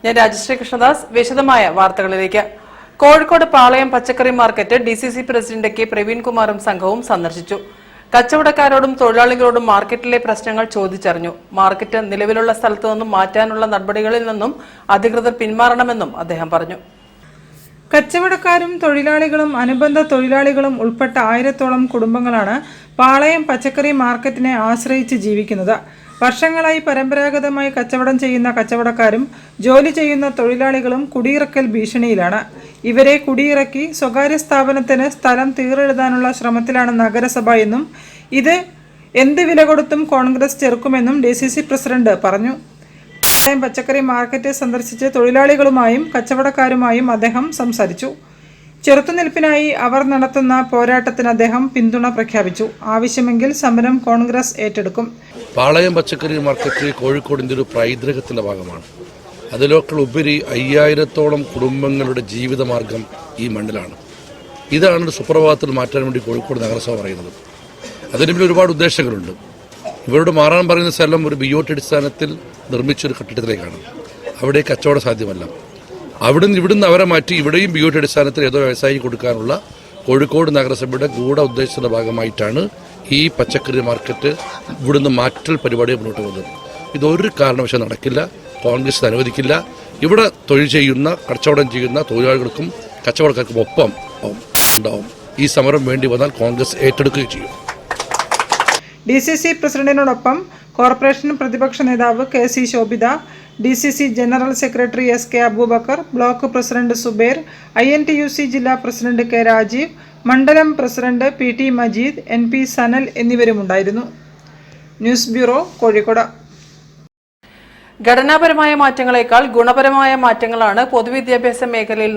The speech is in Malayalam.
ഞാൻ രാജശ്രീ കൃഷ്ണദാസ്. വിശദമായ വാർത്തകളിലേക്ക്. കോഴിക്കോട് പാളയം പച്ചക്കറി മാർക്കറ്റ് ഡിസിസി പ്രസിഡന്റ് കെ പ്രവീൺകുമാറും സംഘവും സന്ദർശിച്ചു. കച്ചവടക്കാരോടും തൊഴിലാളികളോടും മാർക്കറ്റിലെ പ്രശ്നങ്ങൾ ചോദിച്ചറിഞ്ഞു. മാർക്കറ്റ് നിലവിലുള്ള സ്ഥലത്തു നിന്നും മാറ്റാനുള്ള നടപടികളിൽ നിന്നും അധികൃതർ പിന്മാറണമെന്നും അദ്ദേഹം പറഞ്ഞു. കച്ചവടക്കാരും തൊഴിലാളികളും അനുബന്ധ തൊഴിലാളികളും ഉൾപ്പെട്ട 1000-ഓളം കുടുംബങ്ങളാണ് പാളയം പച്ചക്കറി മാർക്കറ്റിനെ ആശ്രയിച്ച് ജീവിക്കുന്നത്. വർഷങ്ങളായി പരമ്പരാഗതമായി കച്ചവടം ചെയ്യുന്ന കച്ചവടക്കാരും ജോലി ചെയ്യുന്ന തൊഴിലാളികളും കുടിയിറക്കൽ ഭീഷണിയിലാണ്. ഇവരെ കുടിയിറക്കി സ്വകാര്യ സ്ഥാപനത്തിന് സ്ഥലം തീറെഴുതാനുള്ള ശ്രമത്തിലാണ് നഗരസഭ എന്നും ഇത് എന്ത് വില കൊടുത്തും കോൺഗ്രസ് ചെറുക്കുമെന്നും ഡിസിസി പ്രസിഡന്റ് പറഞ്ഞു. പാളയം പച്ചക്കറി മാർക്കറ്റ് സന്ദർശിച്ച് തൊഴിലാളികളുമായും കച്ചവടക്കാരുമായും അദ്ദേഹം സംസാരിച്ചു. ചെറുത്തുനിൽപ്പിനായി അവർ നടത്തുന്ന പോരാട്ടത്തിന് അദ്ദേഹം പിന്തുണ പ്രഖ്യാപിച്ചു. ആവശ്യമെങ്കിൽ സമരം കോൺഗ്രസ് ഏറ്റെടുക്കും. പാളയം പച്ചക്കറി മാർക്കറ്റ് കോഴിക്കോടിൻ്റെ ഒരു പൈതൃകത്തിൻ്റെ ഭാഗമാണ്. അതിലൊക്കെ ഉപരി 5000-ഓളം കുടുംബങ്ങളുടെ ജീവിതമാർഗം ഈ മണ്ണിലാണ്. ഇതാണ് ഒരു സുപ്രഭാതത്തിൽ മാറ്റാൻ വേണ്ടി കോഴിക്കോട് നഗരസഭ പറയുന്നത്. അതിന് പിന്നിൽ ഒരുപാട് ഉദ്ദേശങ്ങളുണ്ട്. ഇവരോട് മാറാൻ പറയുന്ന സ്ഥലം ഒരു BOT അടിസ്ഥാനത്തിൽ നിർമ്മിച്ചൊരു കെട്ടിടത്തിലേക്കാണ്. അവിടെ കച്ചവടം സാധ്യമല്ല. ഇവിടുന്ന് അവരെ മാറ്റി ഇവിടെയും BOT അടിസ്ഥാനത്തിൽ ഏതോ വ്യവസായി കൊടുക്കാനുള്ള കോഴിക്കോട് നഗരസഭയുടെ ഗൂഢ ഉദ്ദേശത്തിന്റെ ഭാഗമായിട്ടാണ് ഈ പച്ചക്കറി മാർക്കറ്റ് ഇവിടുന്ന് മാറ്റൽ പരിപാടി മുന്നോട്ട് പോകുന്നത്. ഇതൊരു കാരണവശാലും നടക്കില്ല. കോൺഗ്രസ് അനുവദിക്കില്ല. ഇവിടെ തൊഴിൽ ചെയ്യുന്ന കച്ചവടം ചെയ്യുന്ന തൊഴിലാളികൾക്കും കച്ചവടക്കാർക്കും ഒപ്പം ഉണ്ടാവും. ഈ സമരം വേണ്ടി വന്നാൽ കോൺഗ്രസ് ഏറ്റെടുക്കുകയും ചെയ്യും. ഡിസിസി പ്രസിഡന്റിനോടൊപ്പം കോർപ്പറേഷൻ പ്രതിപക്ഷ നേതാവ് KC Shobhitha, DCC general secretary SK Abubakar, block president Subair, INTUC ജില്ലാ പ്രസിഡന്റ് K രാജീവ്, മണ്ഡലം president PT Majeed, NP Sanal എന്നിവരുമുണ്ടായിരുന്നു. News bureau, Kozhikode. ഘടനാപരമായ മാറ്റങ്ങളെക്കാൾ ഗുണപരമായ മാറ്റങ്ങളാണ് പൊതുവിദ്യാഭ്യാസ മേഖലയിൽ